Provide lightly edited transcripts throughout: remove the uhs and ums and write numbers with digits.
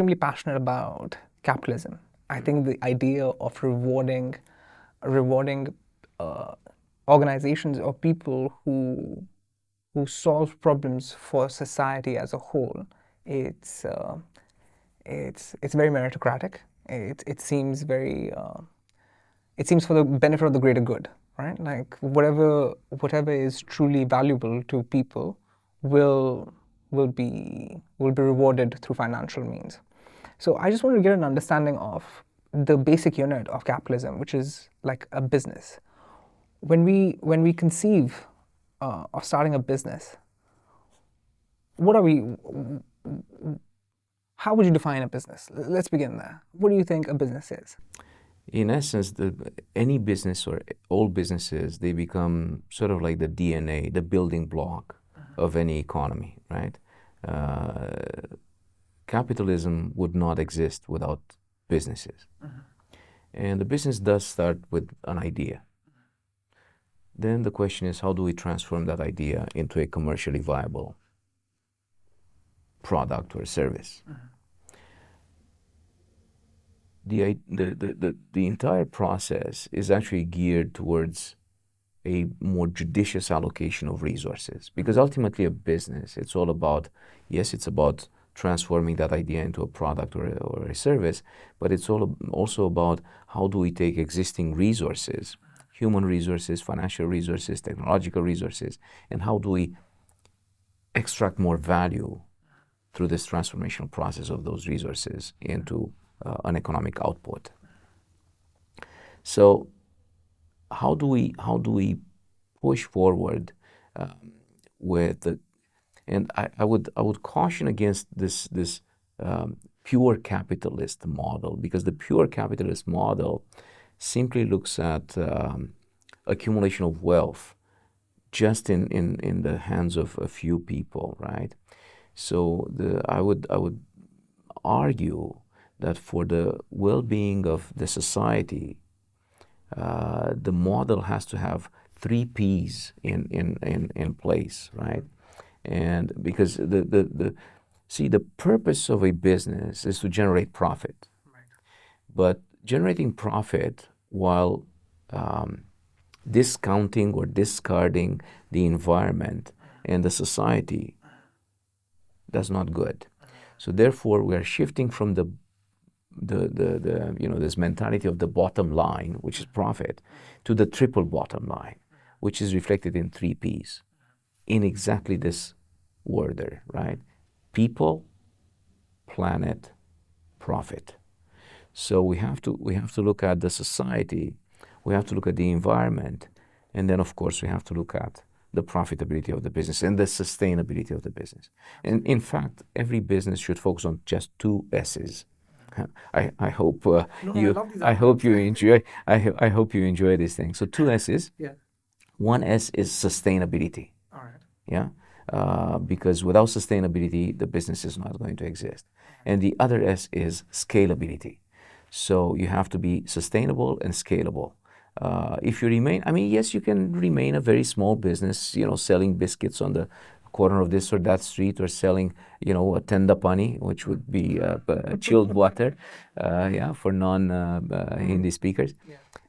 extremely passionate about capitalism. I think the idea of rewarding uh, organizations or people who solve problems for society as a whole, it's uh, it's very meritocratic. It seems very it seems for the benefit of the greater good, right? Like whatever is truly valuable to people will will be rewarded through financial means. So I just wanted to get an understanding of the basic unit of capitalism, which is like a business. When we conceive of starting a business, what are we? How would you define a business? Let's begin there. What do you think a business is? In essence, any business or all businesses, they become sort of like the DNA, the building block of any economy, right? Capitalism would not exist without businesses. And the business does start with an idea. Then the question is, how do we transform that idea into a commercially viable product or service? The entire process is actually geared towards a more judicious allocation of resources, because ultimately a business, it's all about, yes, it's about transforming that idea into a product or a service, but it's also about how do we take existing resources, human resources, financial resources, technological resources, and how do we extract more value through this transformational process of those resources into an economic output. So how do we push forward with the, and I would caution against this pure capitalist model, because the pure capitalist model simply looks at accumulation of wealth just in the hands of a few people, right? So I would argue that for the well-being of the society, the model has to have 3 P's in place, right? And because the purpose of a business is to generate profit, right. But generating profit while discounting or discarding the environment and the society, that's not good. So therefore, we are shifting from the this mentality of the bottom line, which is profit, to the triple bottom line, which is reflected in 3 P's, in exactly this order, right? People, planet, profit. So we have to look at the society, we have to look at the environment, and then of course we have to look at the profitability of the business and the sustainability of the business. And in fact, every business should focus on just 2 S's. I hope I hope you enjoy this thing. So 2 S's. Yeah. 1 S is sustainability. All right. Yeah. Because without sustainability, the business is not going to exist. And the other S is scalability. So you have to be sustainable and scalable. If you remain, I mean, yes, you can remain a very small business, selling biscuits on the corner of this or that street, or selling, a tenda pani, which would be chilled water, for non-Hindi speakers,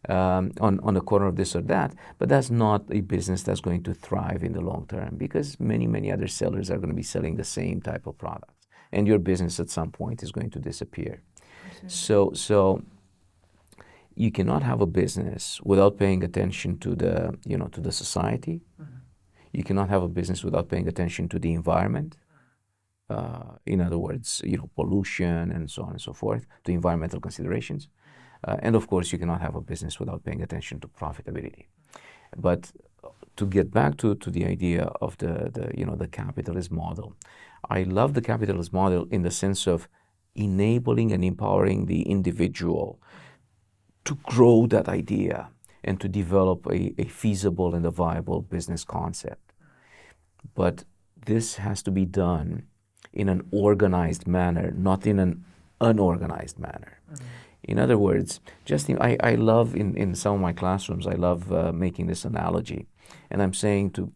on the corner of this or that. But that's not a business that's going to thrive in the long term, because many other sellers are going to be selling the same type of products, and your business at some point is going to disappear. So you cannot have a business without paying attention to the society. Mm-hmm. You cannot have a business without paying attention to the environment. In other words, pollution and so on and so forth, to environmental considerations. And of course, you cannot have a business without paying attention to profitability. But to get back to the idea of the capitalist model, I love the capitalist model in the sense of enabling and empowering the individual to grow that idea and to develop a feasible and a viable business concept. But this has to be done in an organized manner, not in an unorganized manner. Mm-hmm. In other words, I love in some of my classrooms, I love making this analogy. And I'm saying to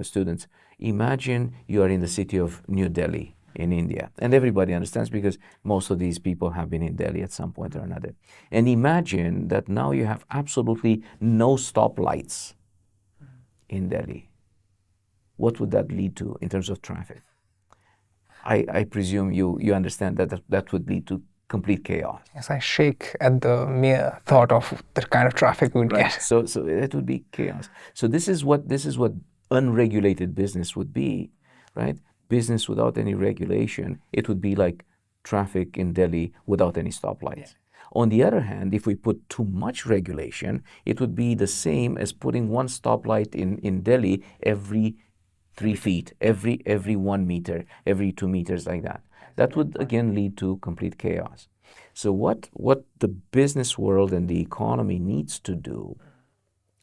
students, imagine you are in the city of New Delhi, in India. And everybody understands because most of these people have been in Delhi at some point or another. And imagine that now you have absolutely no stoplights in Delhi. What would that lead to in terms of traffic? I presume you understand that would lead to complete chaos. Yes, I shake at the mere thought of the kind of traffic we'd Right. get. So it would be chaos. So this is what unregulated business would be, right? Business without any regulation, it would be like traffic in Delhi without any stoplights. On the other hand, if we put too much regulation, it would be the same as putting one stoplight in Delhi every 3 feet, every 1 meter, every 2 meters, like that. That would again lead to complete chaos. So what the business world and the economy needs to do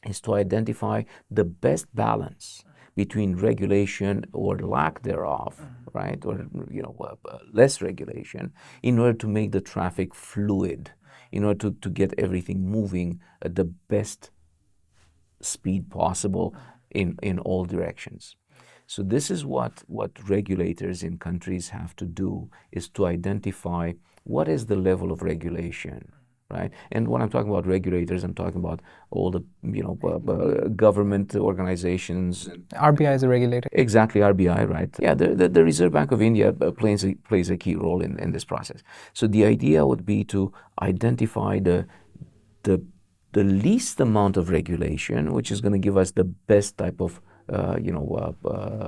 is to identify the best balance between regulation or lack thereof, right, or less regulation, in order to make the traffic fluid, in order to get everything moving at the best speed possible in all directions. So this is what regulators in countries have to do, is to identify what is the level of regulation, right? And when I'm talking about regulators, I'm talking about all the government organizations. RBI is a regulator. Exactly, RBI, right? Yeah, the Reserve Bank of India plays a key role in this process. So the idea would be to identify the the least amount of regulation, which is going to give us the best type of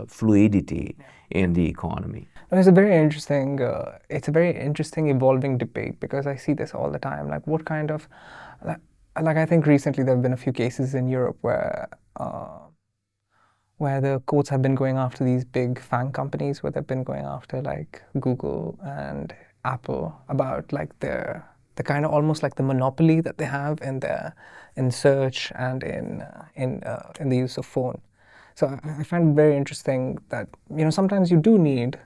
fluidity in the economy. No, it's a very interesting evolving debate, because I see this all the time. Like, what kind of, like, I think recently there have been a few cases in Europe where the courts have been going after these big FANG companies, where they've been going after like Google and Apple about like the kind of almost like the monopoly that they have in search and in the use of phone. So I find it very interesting that sometimes you do need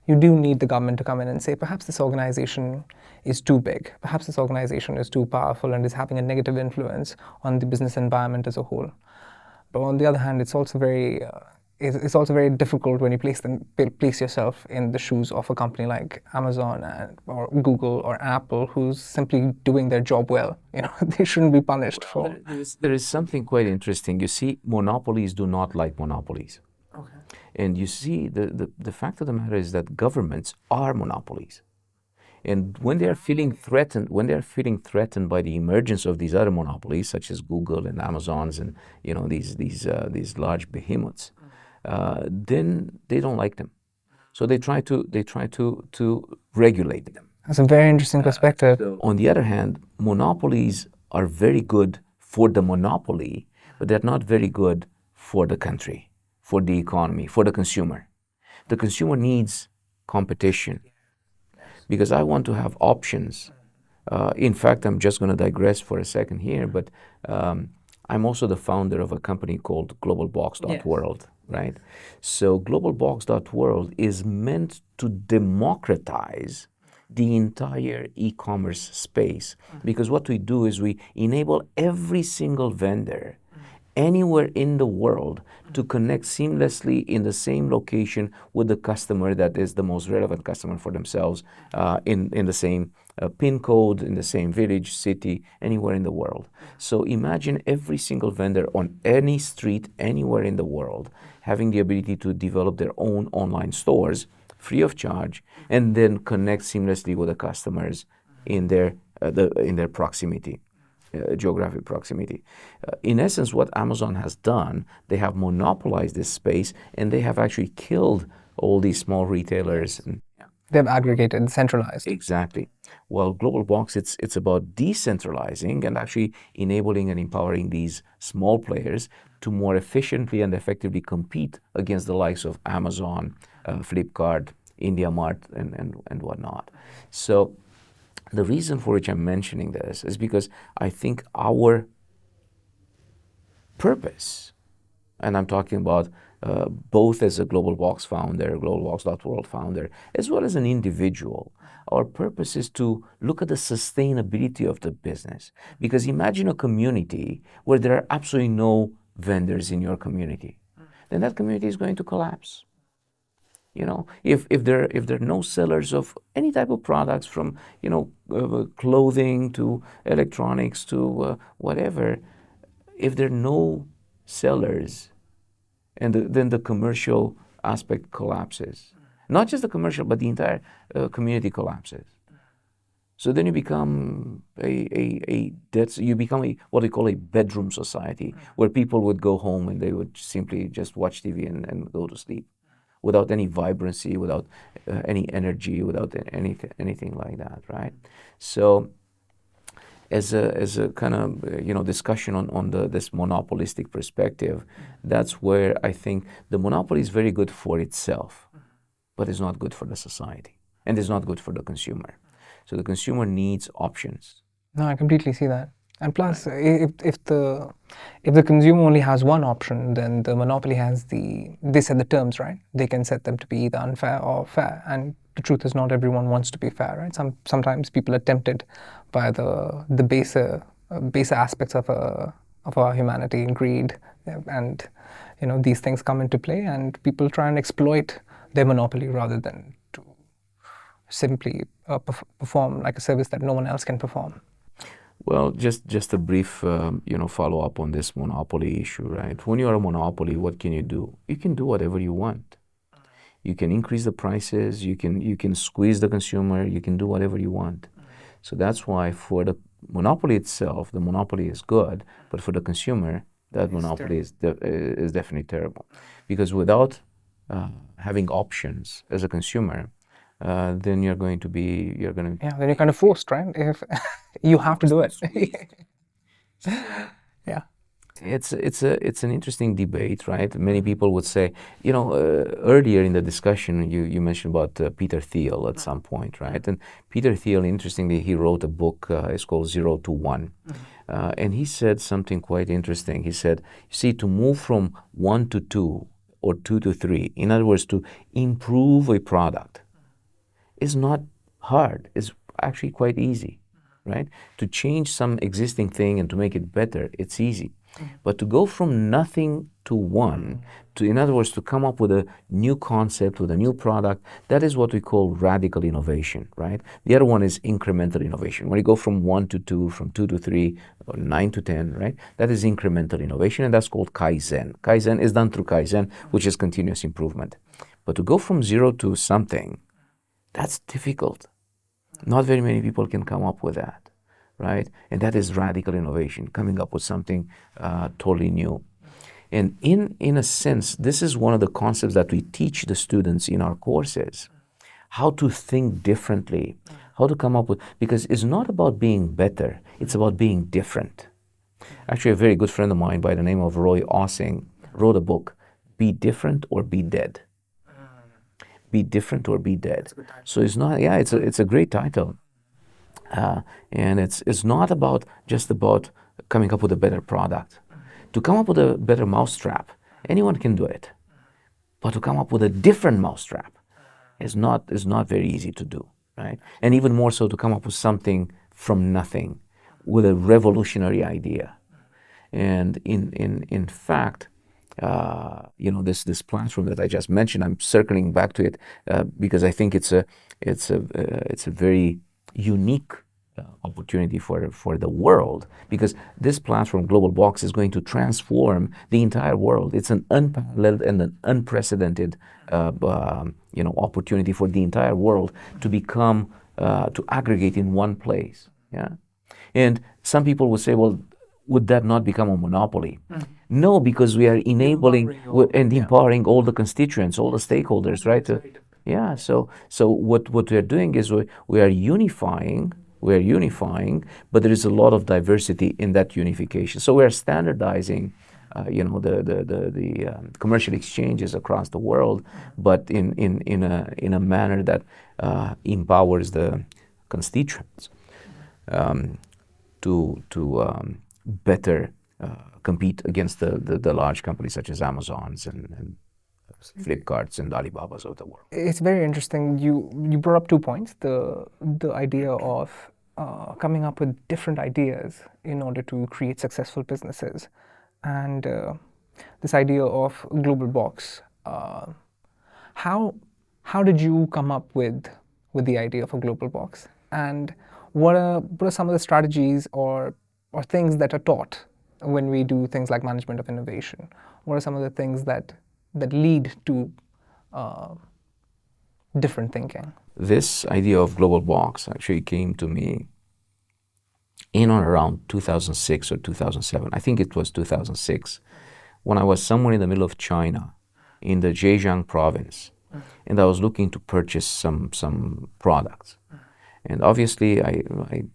the government to come in and say, perhaps this organization is too big, perhaps this organization is too powerful and is having a negative influence on the business environment as a whole. But on the other hand, it's also very difficult when you place yourself in the shoes of a company like Amazon or Google or Apple, who's simply doing their job well. They shouldn't be punished for. There is something quite interesting. You see, monopolies do not like monopolies. Okay. And you see, the fact of the matter is that governments are monopolies. And when they are feeling threatened by the emergence of these other monopolies, such as Google and Amazon's and these large behemoths, then they don't like them. So they try to regulate them. That's a very interesting perspective. On the other hand, monopolies are very good for the monopoly, but they're not very good for the country, for the economy, for the consumer. The consumer needs competition, because I want to have options. In fact, I'm just going to digress for a second here, but I'm also the founder of a company called GlobalBox.world, right? So GlobalBox.world is meant to democratize the entire e-commerce space, because what we do is we enable every single vendor anywhere in the world to connect seamlessly in the same location with the customer that is the most relevant customer for themselves, in the same pin code, in the same village, city, anywhere in the world. So imagine every single vendor on any street, anywhere in the world, having the ability to develop their own online stores free of charge, and then connect seamlessly with the customers in their proximity. Geographic proximity. In essence, what Amazon has done, they have monopolized this space, and they have actually killed all these small retailers. They've aggregated, centralized. Exactly. Well, GlobalBox, it's about decentralizing and actually enabling and empowering these small players to more efficiently and effectively compete against the likes of Amazon, Flipkart, IndiaMart, and whatnot. So the reason for which I'm mentioning this is because I think our purpose, and I'm talking about both as a GlobalBox founder, GlobalBox.world founder, as well as an individual, our purpose is to look at the sustainability of the business. Because imagine a community where there are absolutely no vendors in your community. Then that community is going to collapse. You know, if there are no sellers of any type of products, from clothing to electronics to whatever, if there are no sellers, and then the commercial aspect collapses. Not just the commercial, but the entire community collapses. So then you become you become what we call a bedroom society, where people would go home and they would simply just watch TV and go to sleep, without any vibrancy, without any energy, without anything like that, right? So as a kind of discussion on this monopolistic perspective, that's where I think the monopoly is very good for itself, but it's not good for the society, and it's not good for the consumer. So the consumer needs options. No, I completely see that. And plus, if the consumer only has one option, then the monopoly has they set the terms, right? They can set them to be either unfair or fair. And the truth is, not everyone wants to be fair, right? Sometimes people are tempted by the baser aspects of our humanity, greed, and these things come into play, and people try and exploit their monopoly rather than to simply perform like a service that no one else can perform. Well, just a brief, follow up on this monopoly issue, right? When you're a monopoly, what can you do? You can do whatever you want. You can increase the prices. You can squeeze the consumer. You can do whatever you want. So that's why for the monopoly itself, the monopoly is good, but for the consumer, that monopoly is definitely terrible, because without having options as a consumer, then you're going to then you're kind of forced, right? If you have to do it. Yeah. It's an interesting debate, right? Many people would say, earlier in the discussion, you mentioned about Peter Thiel at some point, right? And Peter Thiel, interestingly, he wrote a book. It's called 0 to 1. And he said something quite interesting. He said, you see, to move from 1 to 2 or 2 to 3, in other words, to improve a product, is not hard. It's actually quite easy, right? To change some existing thing and to make it better, it's easy. But to go from nothing to one, in other words, to come up with a new concept, with a new product, that is what we call radical innovation, right? The other one is incremental innovation. When you go from 1 to 2, from 2 to 3, or 9 to 10, right? That is incremental innovation, and that's called Kaizen. Kaizen is done through Kaizen, which is continuous improvement. But to go from 0 to something, that's difficult. Not very many people can come up with that, right? And that is radical innovation, coming up with something totally new. And in a sense, this is one of the concepts that we teach the students in our courses, how to think differently, how to come up with, because it's not about being better, it's about being different. Actually, a very good friend of mine by the name of Roy Ossing wrote a book, Be Different or Be Dead. Be different or be dead. So it's not, it's a great title. And it's not just about coming up with a better product. To come up with a better mousetrap, anyone can do it. But to come up with a different mousetrap is not very easy to do, right? And even more so to come up with something from nothing, with a revolutionary idea. And in fact, this platform that I just mentioned, I'm circling back to it because I think it's a very unique opportunity for the world, because this platform, GlobalBox, is going to transform the entire world. It's an unparalleled and an unprecedented opportunity for the entire world to become to aggregate in one place. Yeah, and some people would say, well, would that not become a monopoly? No, because we are enabling and empowering all the constituents, all the stakeholders, right? Yeah. So what we are doing is we are unifying. But there is a lot of diversity in that unification. So we are standardizing, the commercial exchanges across the world, but in a manner that empowers the constituents to better compete against the large companies such as Amazons and Flipkarts and Alibabas of the world. It's very interesting. You brought up 2 points. The idea of coming up with different ideas in order to create successful businesses, and this idea of GlobalBox. How how did you come up with the idea for Global Box? And what are some of the strategies or things that are taught when we do things like management of innovation? What are some of the things that lead to different thinking? This idea of Global Box actually came to me in or around 2006 or 2007. I think it was 2006, when I was somewhere in the middle of China, in the Zhejiang province, and I was looking to purchase some products. And obviously, I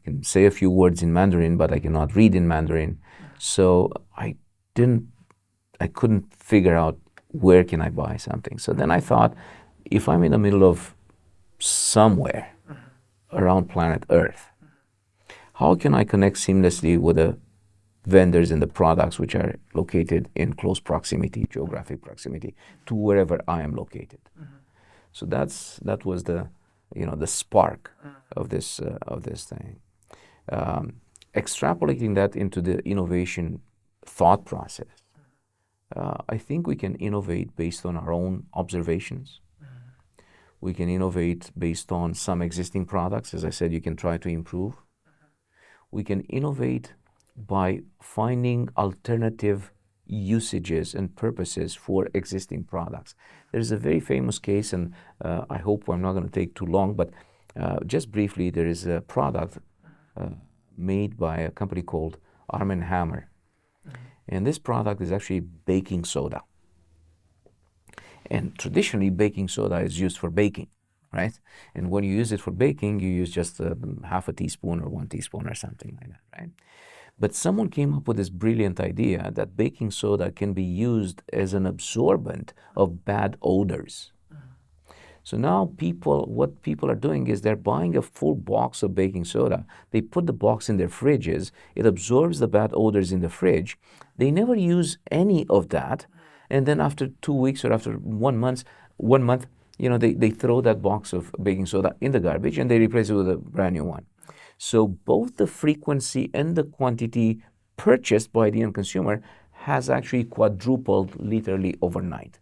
can say a few words in Mandarin, but I cannot read in Mandarin. So I couldn't figure out where can I buy something. So then I thought, if I'm in the middle of somewhere around planet Earth, how can I connect seamlessly with the vendors and the products which are located in close proximity, geographic proximity, to wherever I am located? So that was the spark of this thing. Extrapolating that into the innovation thought process, I think we can innovate based on our own observations. We can innovate based on some existing products. As I said, you can try to improve. We can innovate by finding alternative usages and purposes for existing products. There's a very famous case, and I hope I'm not going to take too long, but just briefly, there is a product made by a company called Arm & Hammer. And this product is actually baking soda. And traditionally, baking soda is used for baking, right? And when you use it for baking, you use just half a teaspoon or 1 teaspoon or something like that, right? But someone came up with this brilliant idea that baking soda can be used as an absorbent of bad odors. So now what people are doing is they're buying a full box of baking soda. They put the box in their fridges. It absorbs the bad odors in the fridge. They never use any of that. And then after 2 weeks or after 1 month, they throw that box of baking soda in the garbage and they replace it with a brand new one. So both the frequency and the quantity purchased by the end consumer has actually quadrupled literally overnight.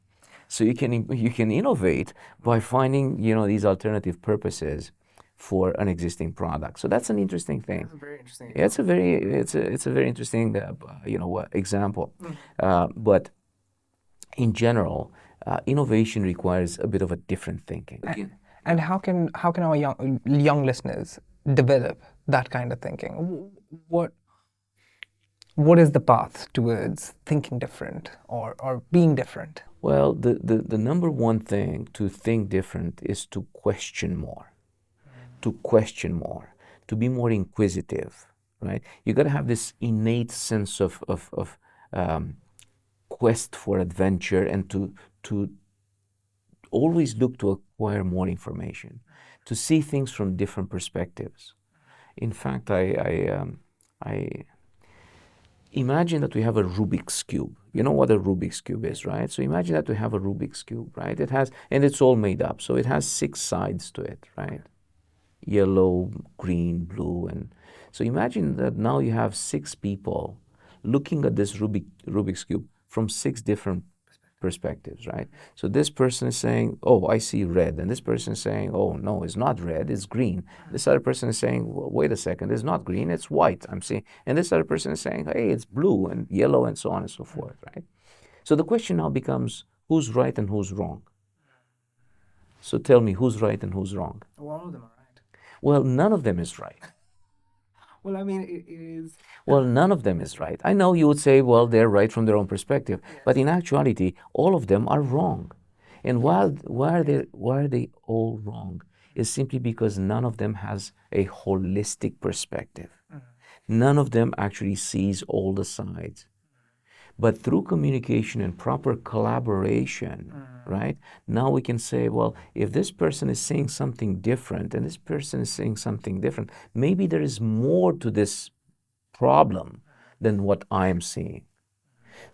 So you can innovate by finding these alternative purposes for an existing product. So that's an interesting thing. That's a very interesting. It's a very interesting example. But in general, innovation requires a bit of a different thinking. And how can our young listeners develop that kind of thinking? What is the path towards thinking different or being different? Well, the number one thing to think different is to question more, to be more inquisitive, right? You got to have this innate sense of quest for adventure and to always look to acquire more information, to see things from different perspectives. In fact, I imagine that we have a Rubik's Cube. You know what a Rubik's Cube is, right? So imagine that we have a Rubik's Cube, right? And it's all made up. So it has 6 sides to it, right? Yellow, green, blue. And so imagine that now you have 6 people looking at this Rubik's Cube from 6 different perspectives, right? So this person is saying, oh, I see red. And this person is saying, oh, no, it's not red, it's green. This other person is saying, well, wait a second, it's not green, it's white, I'm seeing. And this other person is saying, hey, it's blue and yellow and so on and so forth, right? So the question now becomes, who's right and who's wrong? So tell me, who's right and who's wrong? Well, all of them are right. Well, none of them is right. Well, I mean, it is. Well, none of them is right. I know you would say, well, they're right from their own perspective, but in actuality, all of them are wrong. And why are they all wrong? Is simply because none of them has a holistic perspective. None of them actually sees all the sides. But through communication and proper collaboration, right, now we can say, well, if this person is saying something different and this person is saying something different, maybe there is more to this problem than what I am seeing.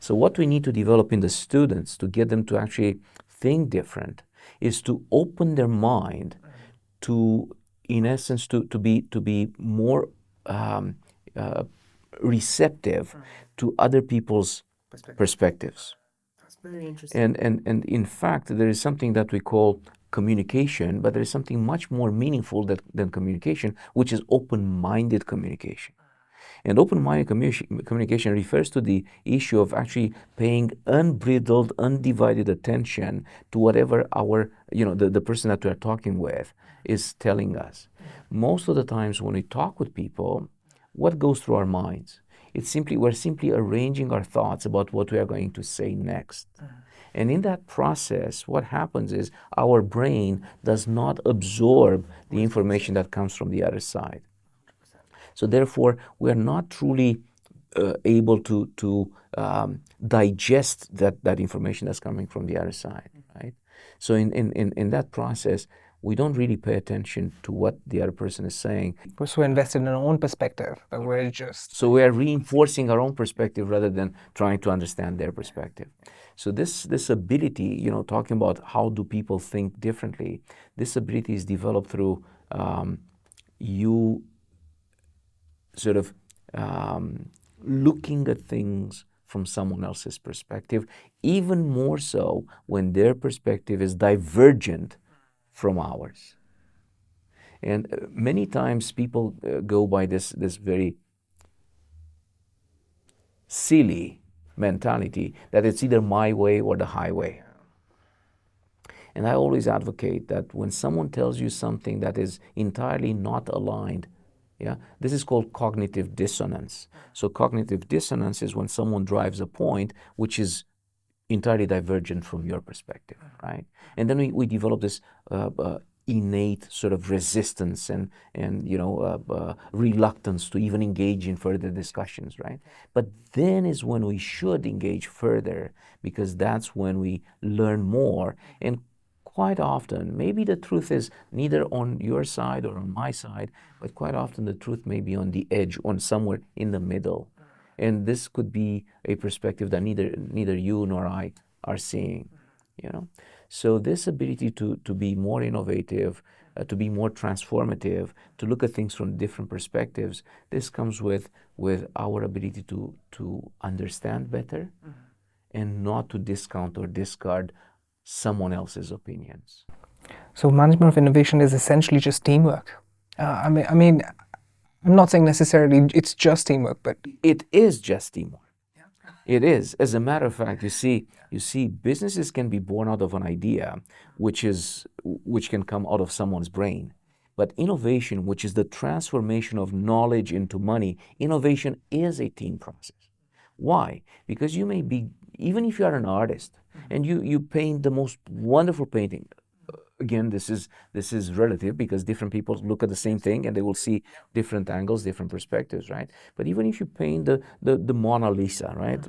So what we need to develop in the students to get them to actually think different is to open their mind to, in essence, to be more receptive to other people's perspectives. That's very interesting. And in fact, there is something that we call communication, but there is something much more meaningful than communication, which is open-minded communication. And open-minded communication refers to the issue of actually paying unbridled, undivided attention to whatever the person that we're talking with is telling us. Most of the times when we talk with people, what goes through our minds? We're simply arranging our thoughts about what we are going to say next. And in that process, what happens is our brain does not absorb the information that comes from the other side. So therefore, we are not truly able to digest that information that's coming from the other side, right? So in that process, we don't really pay attention to what the other person is saying. We're so invested in our own perspective that we're just... So we are reinforcing our own perspective rather than trying to understand their perspective. So this ability, talking about how do people think differently, this ability is developed through you sort of looking at things from someone else's perspective, even more so when their perspective is divergent from ours. And many times people go by this very silly mentality that it's either my way or the highway. And I always advocate that when someone tells you something that is entirely not aligned, this is called cognitive dissonance. So cognitive dissonance is when someone drives a point which is entirely divergent from your perspective, right? And then we develop this innate sort of resistance and reluctance to even engage in further discussions, right? But then is when we should engage further, because that's when we learn more. And quite often, maybe the truth is neither on your side or on my side, but quite often the truth may be on the edge, on somewhere in the middle. And this could be a perspective that neither you nor I are seeing, So this ability to be more innovative, to be more transformative, to look at things from different perspectives, this comes with our ability to understand better and not to discount or discard someone else's opinions. So management of innovation is essentially just teamwork. I mean, I'm not saying necessarily it's just teamwork, but it is just teamwork. It is. As a matter of fact, you see, businesses can be born out of an idea, which can come out of someone's brain. But innovation, which is the transformation of knowledge into money, innovation is a team process. Why? Because you may be, even if you are an artist and you paint the most wonderful painting. Again, this is relative because different people look at the same thing and they will see different angles, different perspectives, right? But even if you paint the Mona Lisa, right?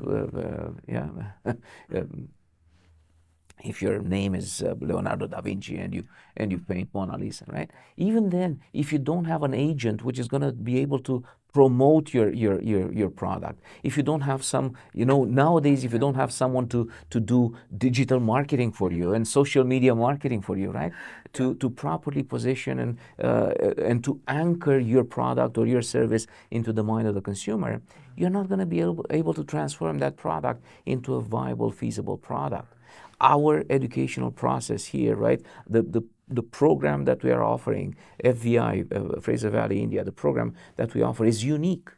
If your name is Leonardo da Vinci and you paint Mona Lisa, right? Even then, if you don't have an agent which is going to be able to promote your product, if you don't have some, nowadays, if you don't have someone to do digital marketing for you and social media marketing for you, right? To properly position and to anchor your product or your service into the mind of the consumer, you're not going to be able to transform that product into a viable, feasible product. Our educational process here, right? The program that we are offering, FVI, Fraser Valley, India, the program that we offer is unique.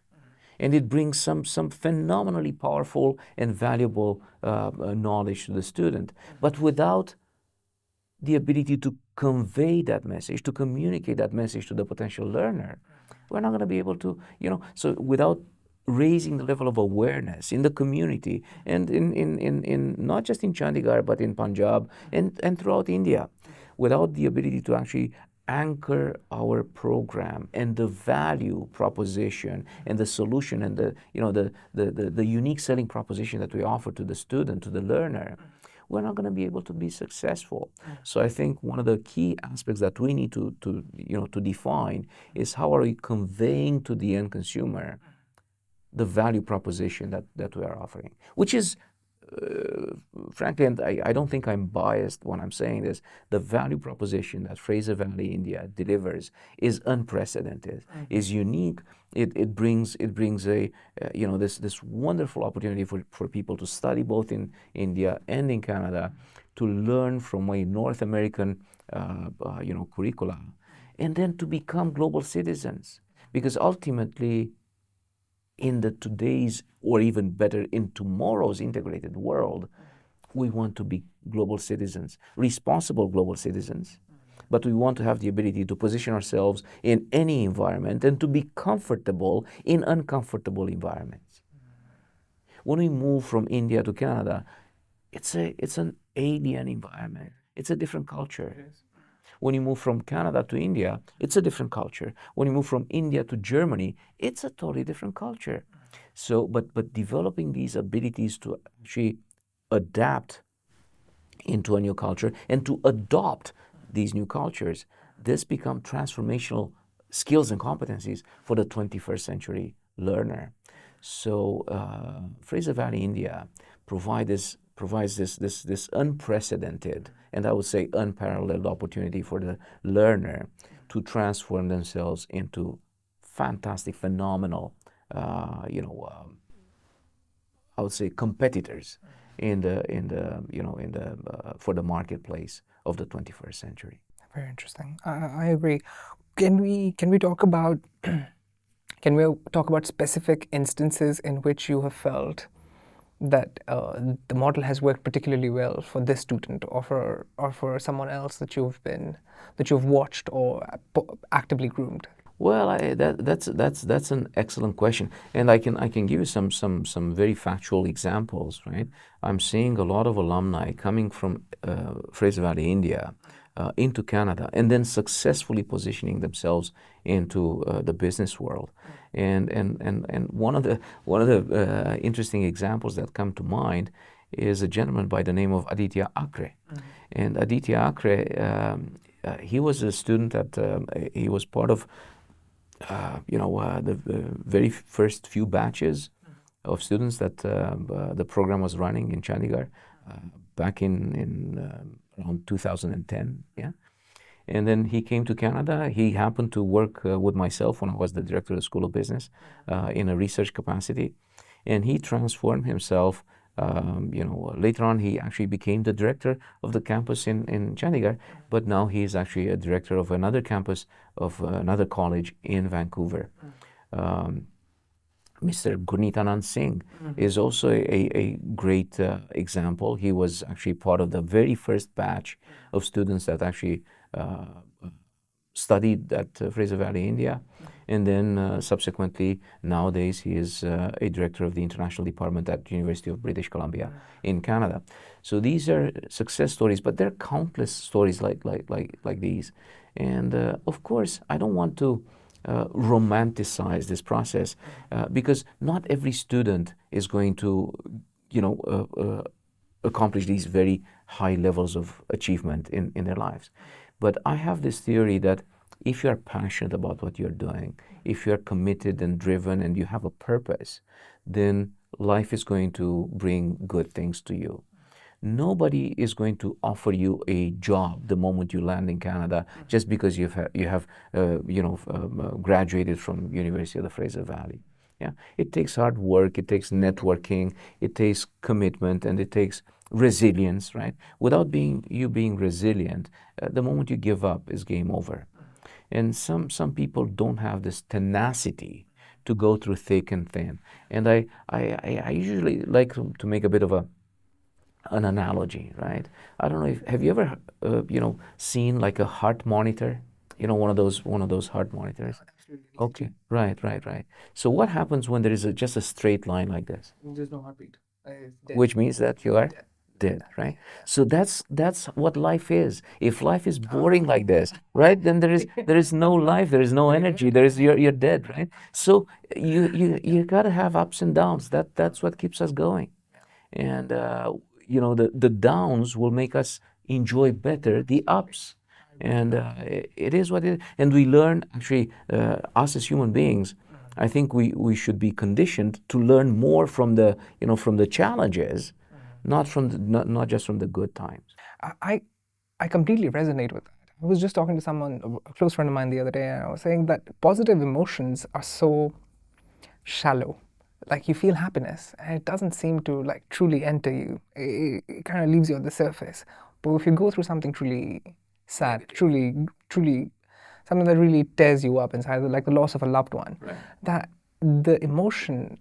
And it brings some phenomenally powerful and valuable knowledge to the student. But without the ability to convey that message, to communicate that message to the potential learner, we're not going to be able to, so without raising the level of awareness in the community and in not just in Chandigarh, but in Punjab and throughout India, without the ability to actually anchor our program and the value proposition and the solution and the unique selling proposition that we offer to the student, to the learner, we're not going to be able to be successful. So I think one of the key aspects that we need to define is how are we conveying to the end consumer the value proposition that we are offering, which is, frankly, and I don't think I'm biased when I'm saying this, the value proposition that Fraser Valley, India delivers is unprecedented, is unique. It brings a this wonderful opportunity for people to study both in India and in Canada, to learn from a North American curricula, and then to become global citizens. Because ultimately, in the today's, or even better, in tomorrow's integrated world, we want to be global citizens, responsible global citizens. But we want to have the ability to position ourselves in any environment and to be comfortable in uncomfortable environments. When we move from India to Canada, it's an alien environment. It's a different culture. When you move from Canada to India, it's a different culture. When you move from India to Germany, it's a totally different culture. So, but developing these abilities to actually adapt into a new culture and to adopt these new cultures, this become transformational skills and competencies for the 21st century learner. So Fraser Valley, India, provides this unprecedented and I would say unparalleled opportunity for the learner to transform themselves into fantastic, phenomenal, I would say competitors for the marketplace of the 21st century. Very interesting. I agree. Can we talk about can we talk about specific instances in which you have felt that the model has worked particularly well for this student, or for someone else that you've watched or actively groomed? Well, that's an excellent question, and I can give you some very factual examples. Right, I'm seeing a lot of alumni coming from Fraser Valley, India, into Canada, and then successfully positioning themselves into the business world. And one of the interesting examples that come to mind is a gentleman by the name of Aditya Akre. And Aditya Akre, he was a student that he was part of the very first few batches of students that the program was running in Chandigarh back in around 2010. Yeah. And then he came to Canada. He happened to work with myself when I was the director of the School of Business in a research capacity. And he transformed himself. Later on, he actually became the director of the campus in Chandigarh, but now he is actually a director of another campus of another college in Vancouver. Mr. Gurneetanand Singh is also a great example. He was actually part of the very first batch of students that actually studied at Fraser Valley, India. And then subsequently, nowadays, he is a director of the international department at the University of British Columbia in Canada. So these are success stories, but there are countless stories like these. And of course, I don't want to romanticize this process because not every student is going to, accomplish these very high levels of achievement in their lives. But I have this theory that if you are passionate about what you're doing, if you are committed and driven and you have a purpose, then life is going to bring good things to you. Nobody is going to offer you a job the moment you land in Canada just because you have graduated from University of the Fraser Valley. Yeah, it takes hard work, it takes networking, it takes commitment, and it takes resilience. Right? Without being resilient, the moment you give up is game over. And some people don't have this tenacity to go through thick and thin. And I usually like to make a bit of an analogy, right? I don't know if have you ever seen like a heart monitor? One of those heart monitors. Okay, right. So what happens when there is just a straight line like this? There's no heartbeat. It's dead. Which means that you are dead, right? So that's what life is. If life is boring like this, right, then there is no life, there is no energy, you're dead, right? So you gotta have ups and downs. That's what keeps us going. And the downs will make us enjoy better the ups. And it is what it is. And we learn actually, us as human beings, I think we should be conditioned to learn more from the challenges, not just from the good times. I I completely resonate with that. I was just talking to someone, a close friend of mine, the other day, and I was saying that positive emotions are so shallow. Like you feel happiness, and it doesn't seem to like truly enter you. It kind of leaves you on the surface. But if you go through something truly sad, truly something that really tears you up inside, like the loss of a loved one. Right. That the emotion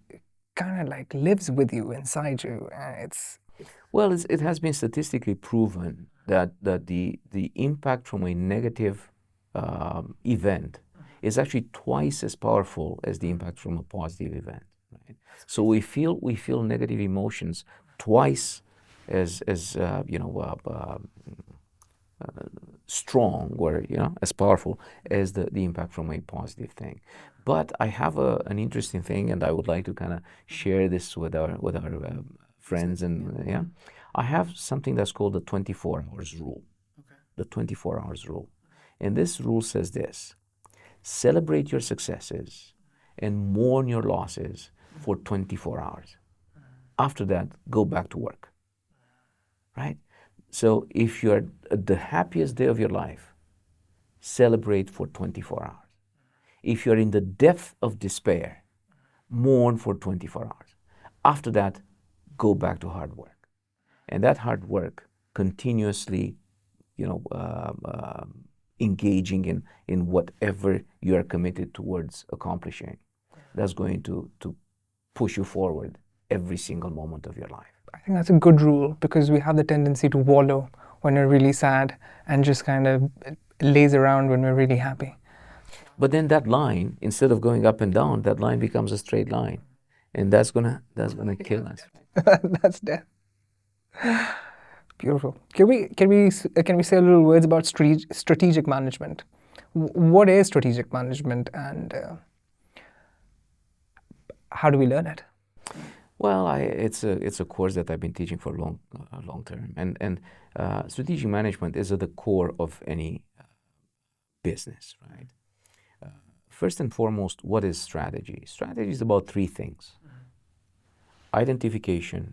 kind of like lives with you inside you, and it's Well, it has been statistically proven that the impact from a negative event is actually twice as powerful as the impact from a positive event. Right? So we feel negative emotions twice as strong or as powerful as the impact from a positive thing. But I have an interesting thing, and I would like to kind of share this with our friends. And I have something that's called the 24 hours rule. The 24 hours rule. And this rule says this: celebrate your successes and mourn your losses for 24 hours. After that, go back to work. Right? So if you're at the happiest day of your life, celebrate for 24 hours. If you're in the depth of despair, mourn for 24 hours. After that, go back to hard work. And that hard work, continuously, engaging in whatever you are committed towards accomplishing, that's going to push you forward every single moment of your life. I think that's a good rule, because we have the tendency to wallow when we're really sad and just kind of laze around when we're really happy. But then that line, instead of going up and down, that line becomes a straight line, and that's gonna kill us. That's death. Beautiful. Can we say a little words about strategic management? What is strategic management, and how do we learn it? Well, it's a course that I've been teaching for a long term, and strategic management is at the core of any business, right? First and foremost, what is strategy? Strategy is about three things: identification,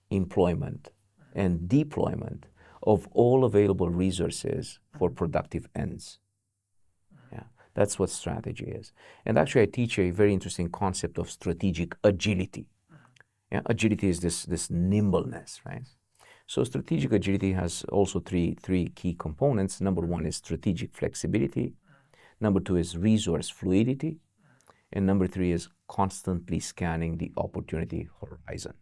employment, and deployment of all available resources for productive ends. Yeah, that's what strategy is. And actually, I teach a very interesting concept of strategic agility. Yeah, agility is this nimbleness, right? So strategic agility has also three key components. Number one is strategic flexibility. Number two is resource fluidity. And number three is constantly scanning the opportunity horizon.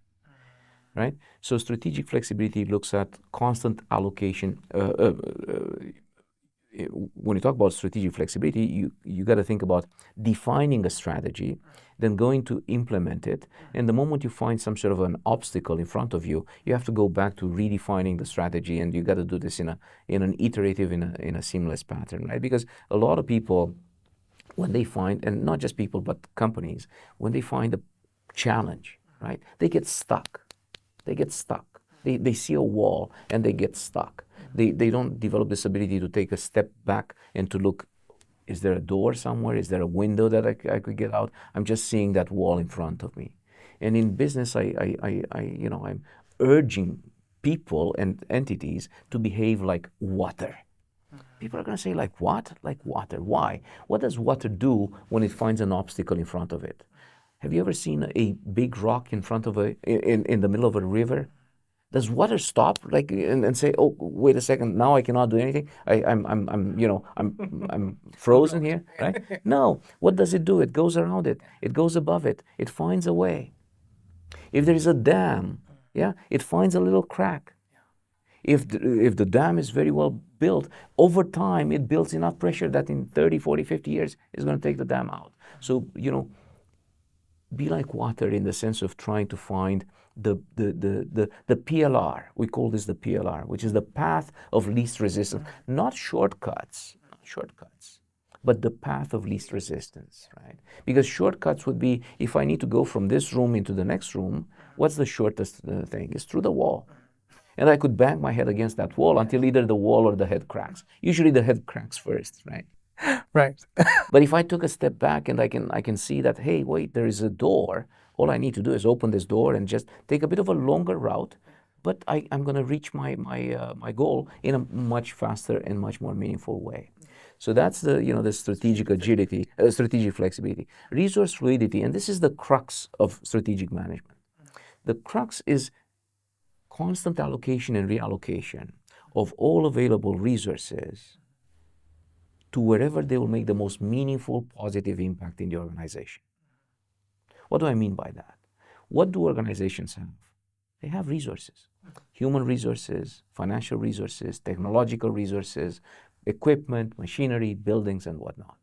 Right? So strategic flexibility looks at constant allocation. When you talk about strategic flexibility, you got to think about defining a strategy, then going to implement it. And the moment you find some sort of an obstacle in front of you, you have to go back to redefining the strategy, and you got to do this in an iterative, in a seamless pattern, right? Because a lot of people, when they find, and not just people but companies, when they find a challenge, right, they get stuck. They see a wall and they get stuck. They don't develop this ability to take a step back and to look, is there a door somewhere? Is there a window that I could get out? I'm just seeing that wall in front of me. And in business, I'm urging people and entities to behave like water. People are going to say, like what? Like water. Why? What does water do when it finds an obstacle in front of it? Have you ever seen a big rock in front of in the middle of a river? Does water stop and say, "Oh, wait a second, now I cannot do anything. I'm frozen here," right? No. What does it do? It goes around it. It goes above it. It finds a way. If there is a dam, it finds a little crack. If the dam is very well built, over time it builds enough pressure that in 30, 40, 50 years it's going to take the dam out. So, be like water in the sense of trying to find the PLR. We call this the PLR, which is the path of least resistance. Not shortcuts, but the path of least resistance, right? Because shortcuts would be, if I need to go from this room into the next room, what's the shortest thing? It's through the wall. And I could bang my head against that wall until either the wall or the head cracks. Usually the head cracks first, right? Right. But if I took a step back and I can see that, hey, wait, there is a door. All I need to do is open this door and just take a bit of a longer route, but I'm going to reach my goal in a much faster and much more meaningful way. So that's the strategic agility, strategic flexibility, resource fluidity, and this is the crux of strategic management. The crux is constant allocation and reallocation of all available resources to wherever they will make the most meaningful, positive impact in the organization. What do I mean by that? What do organizations have? They have resources, human resources, financial resources, technological resources, equipment, machinery, buildings, and whatnot.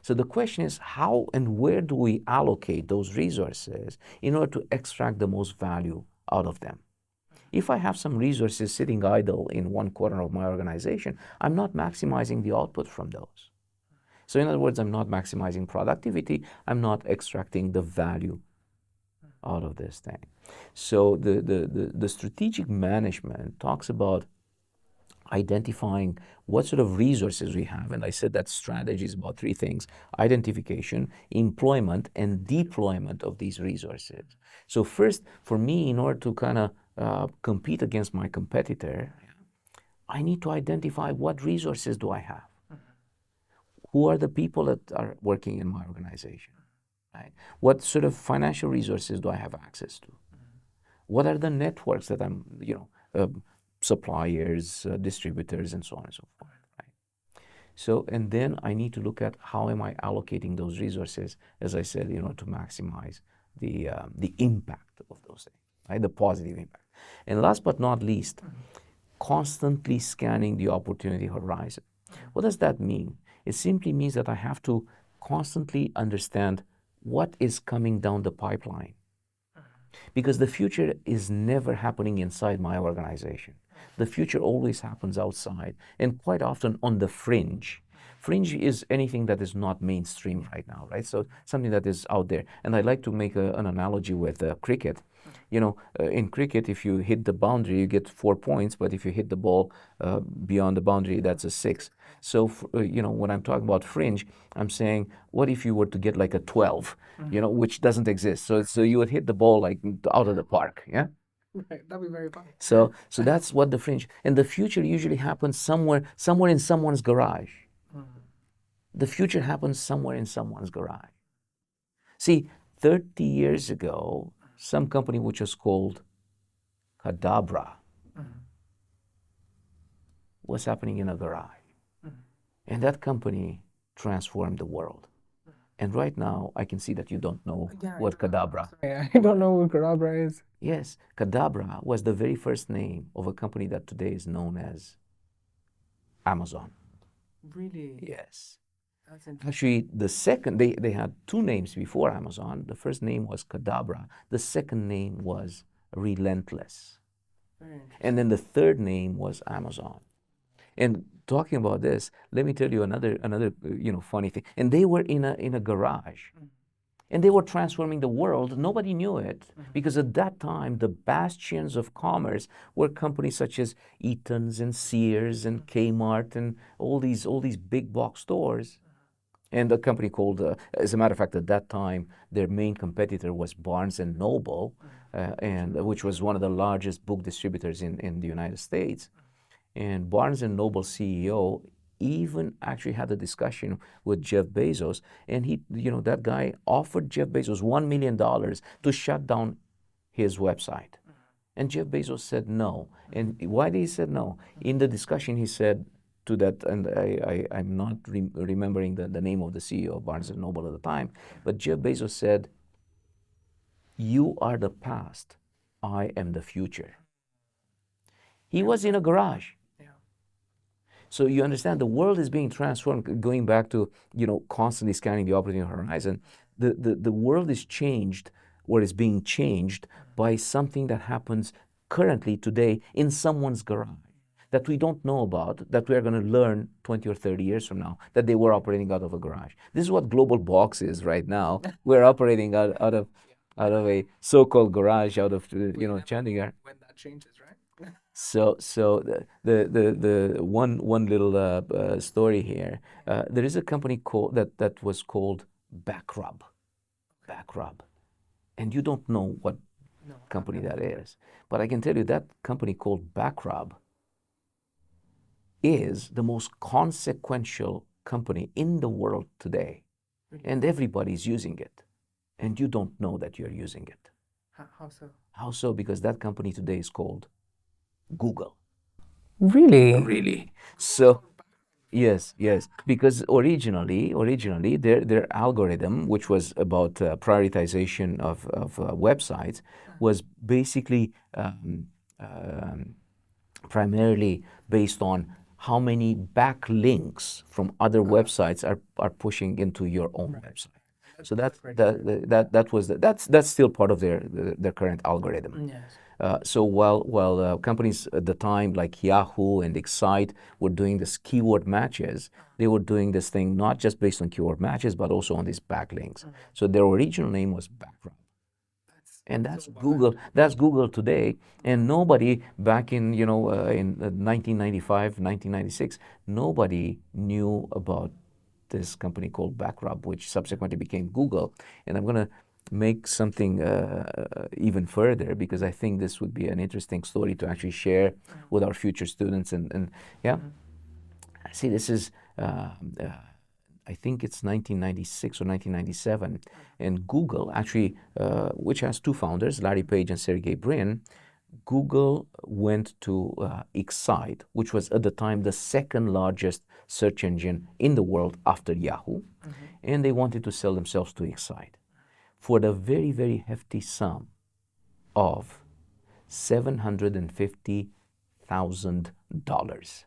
So the question is, how and where do we allocate those resources in order to extract the most value out of them? If I have some resources sitting idle in one corner of my organization, I'm not maximizing the output from those. So in other words, I'm not maximizing productivity, I'm not extracting the value out of this thing. So the strategic management talks about identifying what sort of resources we have. And I said that strategy is about three things: identification, employment, and deployment of these resources. So first, for me, in order to kind of compete against my competitor, I need to identify what resources do I have. Who are the people that are working in my organization? Right? What sort of financial resources do I have access to? What are the networks that I'm, suppliers, distributors, and so on and so forth. Right? So, and then I need to look at how am I allocating those resources, as I said, to maximize the impact of those things, right? The positive impact. And last but not least, constantly scanning the opportunity horizon. What does that mean? It simply means that I have to constantly understand what is coming down the pipeline. Because the future is never happening inside my organization. The future always happens outside, and quite often on the fringe. Fringe is anything that is not mainstream right now, right? So something that is out there. And I like to make an analogy with cricket. In cricket, if you hit the boundary, you get 4 points, but if you hit the ball beyond the boundary, that's a 6. So, when I'm talking about fringe, I'm saying, what if you were to get like a 12, which doesn't exist? So you would hit the ball like out of the park, yeah? Right, that'd be very fun. So that's what the fringe, and the future usually happens somewhere in someone's garage. The future happens somewhere in someone's garage. See, 30 years ago, some company which was called Cadabra was happening in a garage. And that company transformed the world. And right now, I can see that you don't know what Cadabra. Yeah, I don't know what Cadabra is. Yes, Cadabra was the very first name of a company that today is known as Amazon. Really? Yes. That's interesting. Actually, the second, they had two names before Amazon. The first name was Cadabra. The second name was Relentless. And then the third name was Amazon. And talking about this, let me tell you another funny thing. And they were in a garage. And they were transforming the world. Nobody knew it because at that time, the bastions of commerce were companies such as Eaton's and Sears and Kmart and all these big box stores. And a company called, as a matter of fact, at that time, their main competitor was Barnes and Noble, which was one of the largest book distributors in the United States. And Barnes and Noble CEO even actually had a discussion with Jeff Bezos, and that guy offered Jeff Bezos $1 million to shut down his website. And Jeff Bezos said no. And why did he say no? In the discussion, he said to that, and I'm not remembering the name of the CEO of Barnes and Noble at the time, but Jeff Bezos said, "You are the past, I am the future." He was in a garage. So you understand, the world is being transformed, going back to, constantly scanning the opportunity horizon. The world is changed, or is being changed by something that happens currently today in someone's garage that we don't know about, that we are going to learn 20 or 30 years from now, that they were operating out of a garage. This is what GlobalBox is right now. We're operating out of a so-called garage out of, Chandigarh. When that changes, right? So the one little story here. There is a company that was called Backrub, and you don't know what company that is, but I can tell you that company called Backrub is the most consequential company in the world today, and everybody's using it, and you don't know that you're using it. How so? How so? Because that company today is called Google. Really? Really. So yes, yes, because originally their algorithm, which was about prioritization of websites, was basically primarily based on how many backlinks from other websites are pushing into your own website. So that's still part of their current algorithm. Yes. So while companies at the time like Yahoo and Excite were doing this keyword matches, they were doing this thing not just based on keyword matches, but also on these backlinks. So their original name was Backrub. And that's Google. That's Google today. And nobody back in in 1995, 1996, nobody knew about this company called Backrub, which subsequently became Google. And I'm going to make something even further because I think this would be an interesting story to actually share with our future students. And yeah, see, this is. I think it's 1996 or 1997, and Google actually, which has two founders, Larry Page and Sergey Brin, Google went to Excite, which was at the time the second largest search engine in the world after Yahoo, and they wanted to sell themselves to Excite for the very, very hefty sum of $750,000.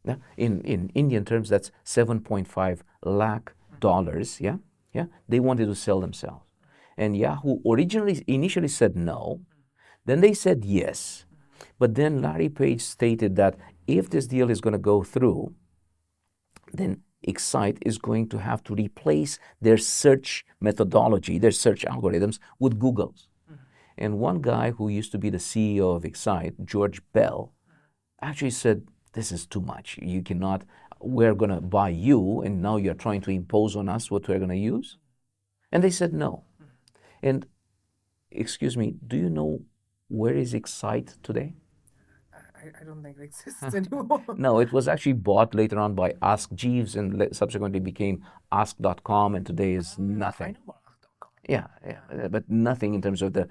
Yeah? In Indian terms, that's 7.5 lakh dollars. Yeah, yeah. They wanted to sell themselves, and Yahoo initially said no, then they said yes, but then Larry Page stated that if this deal is going to go through, then Excite is going to have to replace their search methodology, their search algorithms, with Google's. And one guy who used to be the CEO of Excite, George Bell, actually said, this is too much. You cannot, we're going to buy you, and now you're trying to impose on us what we're going to use? And they said no. And excuse me, do you know where is Excite today? I don't think it exists anymore. No, it was actually bought later on by Ask Jeeves and subsequently became Ask.com, and today is nothing. Yeah, yeah, but nothing in terms of the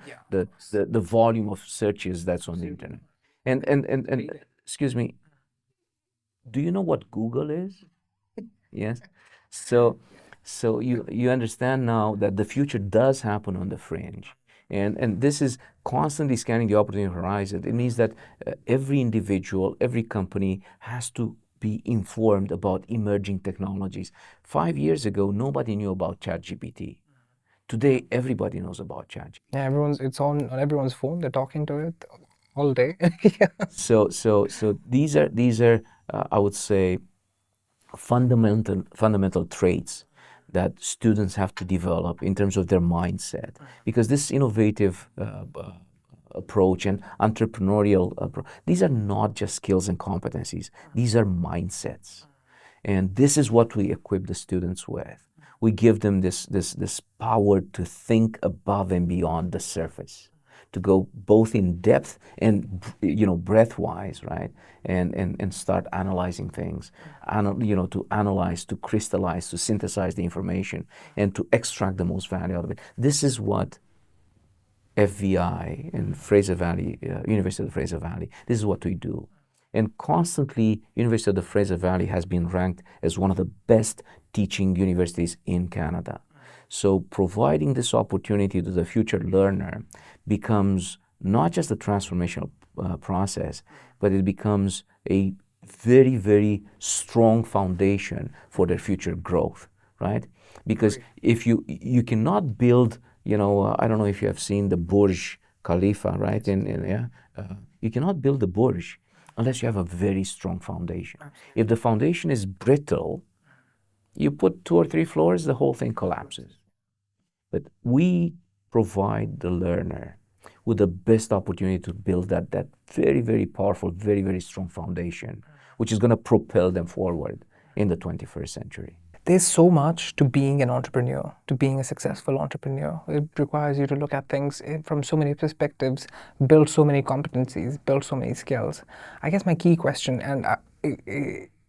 volume of searches that's on the internet. And excuse me, do you know what Google is? Yes. So so you understand now that the future does happen on the fringe. And this is constantly scanning the opportunity horizon. It means that every individual, every company has to be informed about emerging technologies. 5 years ago, nobody knew about ChatGPT. Today, everybody knows about ChatGPT. Yeah, it's on everyone's phone. They're talking to it all day. Yeah. So these are I would say fundamental traits that students have to develop in terms of their mindset, because this innovative approach and entrepreneurial approach, these are not just skills and competencies, these are mindsets. And this is what we equip the students with. We give them this power to think above and beyond the surface, to go both in depth and breadth-wise, right? And start analyzing things, to analyze, to crystallize, to synthesize the information, and to extract the most value out of it. This is what FVI and Fraser Valley, University of the Fraser Valley, this is what we do. And constantly, University of the Fraser Valley has been ranked as one of the best teaching universities in Canada. So providing this opportunity to the future learner becomes not just a transformational process, but it becomes a very, very strong foundation for their future growth, right? Because if you cannot build, I don't know if you have seen the Burj Khalifa, right? You cannot build the Burj unless you have a very strong foundation. If the foundation is brittle, you put 2 or 3 floors, the whole thing collapses. But we provide the learner with the best opportunity to build that very, very powerful, very, very strong foundation, which is going to propel them forward in the 21st century. There's so much to being an entrepreneur, to being a successful entrepreneur. It requires you to look at things from so many perspectives, build so many competencies, build so many skills. I guess my key question, and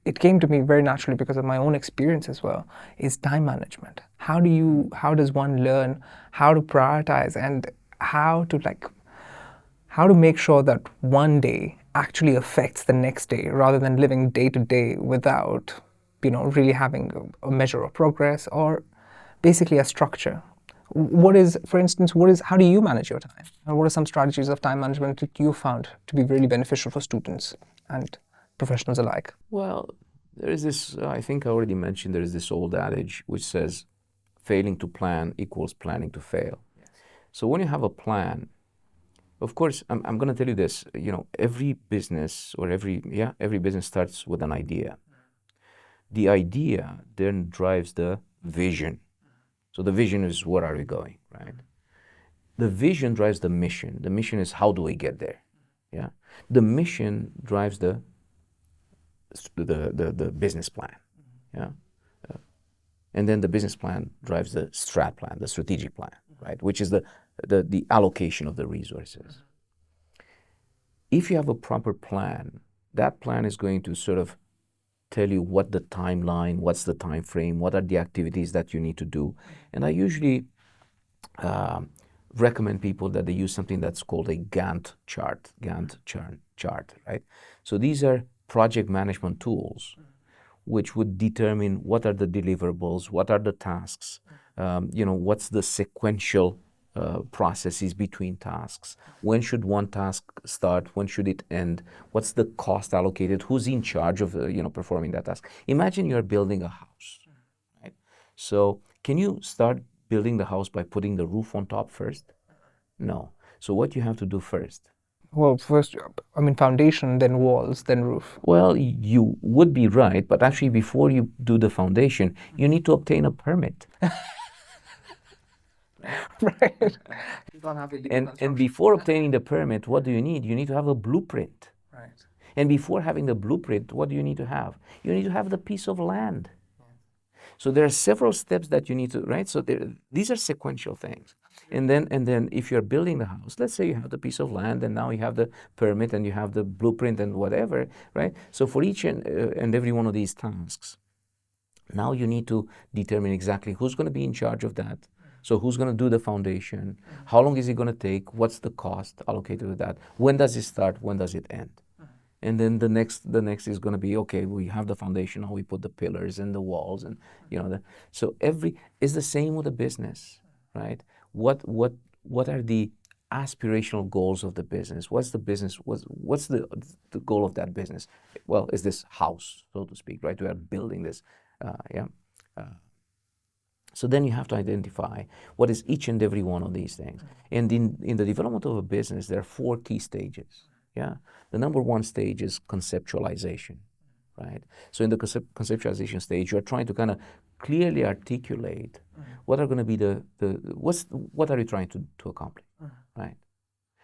it came to me very naturally because of my own experience as well, is time management. How does one learn how to prioritize and how to make sure that one day actually affects the next day, rather than living day to day without, really having a measure of progress or basically a structure. What is, for instance, how do you manage your time? And what are some strategies of time management that you found to be really beneficial for students and professionals alike? Well, there is this, I think I already mentioned, there is this old adage which says failing to plan equals planning to fail. Yes. So when you have a plan, of course, I'm going to tell you this, every business or every business starts with an idea. The idea then drives the vision. So the vision is, where are we going, right? The vision drives the mission. The mission is, how do we get there? Yeah. The mission drives the business plan. Yeah. And then the business plan drives the strat plan, the strategic plan, right? Which is the allocation of the resources. If you have a proper plan, that plan is going to sort of tell you what the timeline, what's the time frame, what are the activities that you need to do. And I usually recommend people that they use something that's called a Gantt chart, right? So these are project management tools which would determine what are the deliverables, what are the tasks, what's the sequential processes between tasks. When should one task start? When should it end? What's the cost allocated? Who's in charge of performing that task? Imagine you're building a house, right? So can you start building the house by putting the roof on top first? No. So what you have to do first? Well, first, foundation, then walls, then roof. Well, you would be right, but actually before you do the foundation, you need to obtain a permit. Right. And before obtaining the permit, what do you need? You need to have a blueprint. Right. And before having the blueprint, what do you need to have? You need to have the piece of land. So there are several steps that you need to, right? So these are sequential things. And then if you're building the house, let's say you have the piece of land and now you have the permit and you have the blueprint and whatever, right? So for each and every one of these tasks, now you need to determine exactly who's going to be in charge of that. So who's going to do the foundation? How long is it going to take? What's the cost allocated to that? When does it start? When does it end? And then the next is going to be, okay, we have the foundation, now we put the pillars and the walls, and so it's the same with the business, right? What are the aspirational goals of the business? What's the business? What's the goal of that business? Well, is this house, so to speak, right? We are building this, so then you have to identify what is each and every one of these things. And in the development of a business, there are 4 key stages. Yeah. The number 1 stage is conceptualization, right? So in the conceptualization stage, you're trying to kind of clearly articulate what are going to be what are you trying to accomplish, right?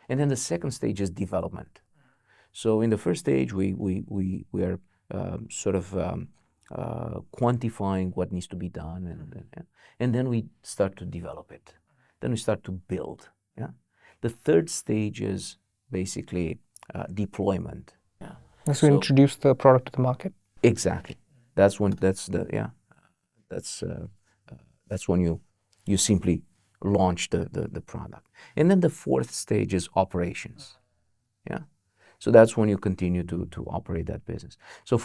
And then the second stage is development. So in the first stage, we are quantifying what needs to be done, and then we start to develop it. Then we start to build. Yeah. The third stage is basically deployment. Yeah. So introduce the product to the market. Exactly. That's when you simply launch the product. And then the fourth stage is operations. Yeah. So that's when you continue to operate that business. So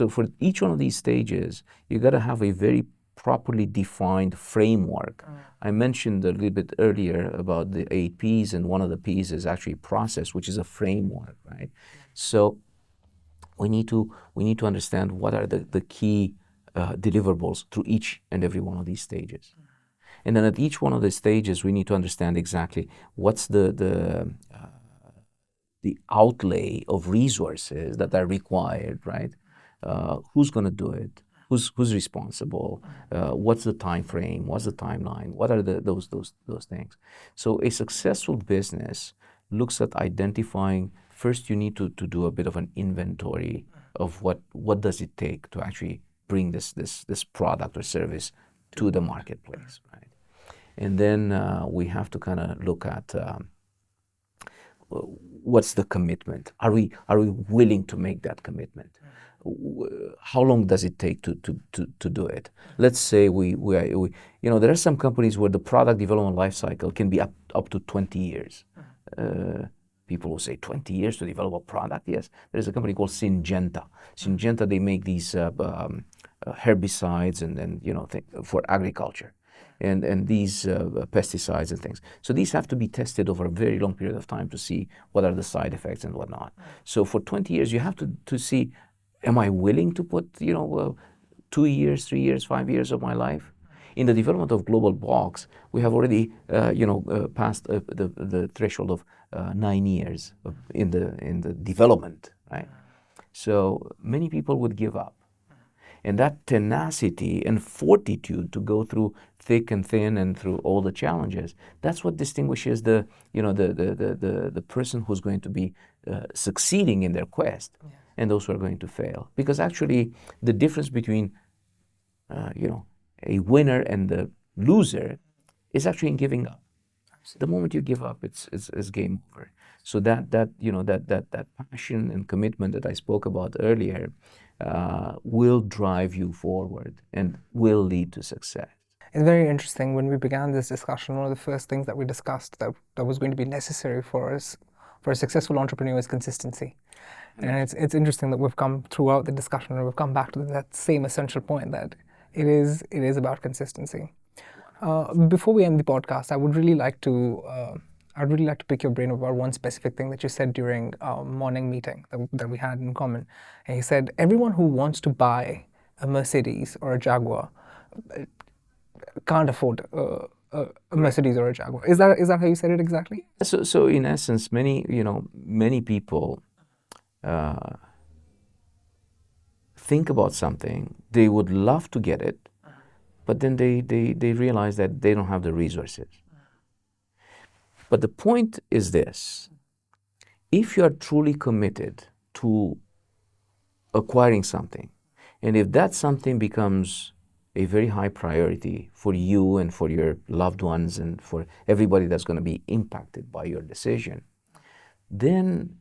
for each one of these stages, you got to have a very properly defined framework. I mentioned a little bit earlier about the 8 Ps, and one of the Ps is actually process, which is a framework, right? So we need to understand what are the key deliverables through each and every one of these stages. And then at each one of the stages, we need to understand exactly what's the outlay of resources that are required, right? Who's going to do it? Who's responsible? What's the time frame? What's the timeline? What are those things? So a successful business looks at identifying. First, you need to do a bit of an inventory of what does it take to actually bring this product or service to the marketplace, right? And then we have to kind of look at what's the commitment? Are we willing to make that commitment? How long does it take to do it? Let's say we there are some companies where the product development life cycle can be up to 20 years. People will say 20 years to develop a product. Yes, there's a company called Syngenta. Syngenta, they make these herbicides and for agriculture, and these pesticides and things. So these have to be tested over a very long period of time to see what are the side effects and whatnot. So for 20 years, you have to see, am I willing to put 2 years, 3 years, 5 years of my life? In the development of GlobalBox, we have already passed the threshold of 9 years in the development, right? So many people would give up. And that tenacity and fortitude to go through thick and thin and through all the challenges, that's what distinguishes the person who's going to be succeeding in their quest, and those who are going to fail. Because actually, the difference between a winner and the loser is actually in giving up. The moment you give up, it's game over. So that passion and commitment that I spoke about earlier will drive you forward and will lead to success. It's very interesting. When we began this discussion, one of the first things that we discussed that was going to be necessary for us, for a successful entrepreneur, is consistency. And it's interesting that we've come throughout the discussion and we've come back to that same essential point, that it is about consistency. Before we end the podcast, I'd really like to pick your brain about one specific thing that you said during our morning meeting that we had in common. And you said everyone who wants to buy a Mercedes or a Jaguar can't afford a Mercedes or a Jaguar. Is that how you said it exactly? So in essence, many people think about something, they would love to get it, but then they realize that they don't have the resources. But the point is this: if you are truly committed to acquiring something, and if that something becomes a very high priority for you and for your loved ones and for everybody that's going to be impacted by your decision, then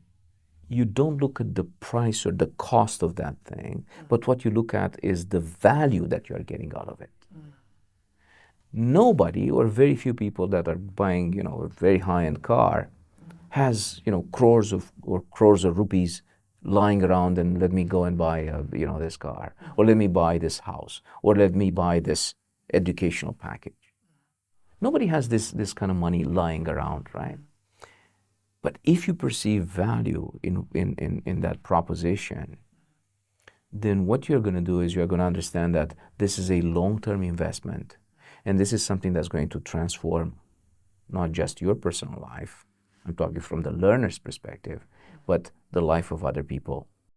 you don't look at the price or the cost of that thing, but what you look at is the value that you are getting out of it. Nobody, or very few people that are buying, a very high-end car has, crores of rupees lying around and let me go and buy, this car, or let me buy this house, or let me buy this educational package. Nobody has this kind of money lying around, right? But if you perceive value in that proposition, then what you're going to do is you're going to understand that this is a long-term investment, and this is something that's going to transform not just your personal life, I'm talking from the learner's perspective, but the life of other people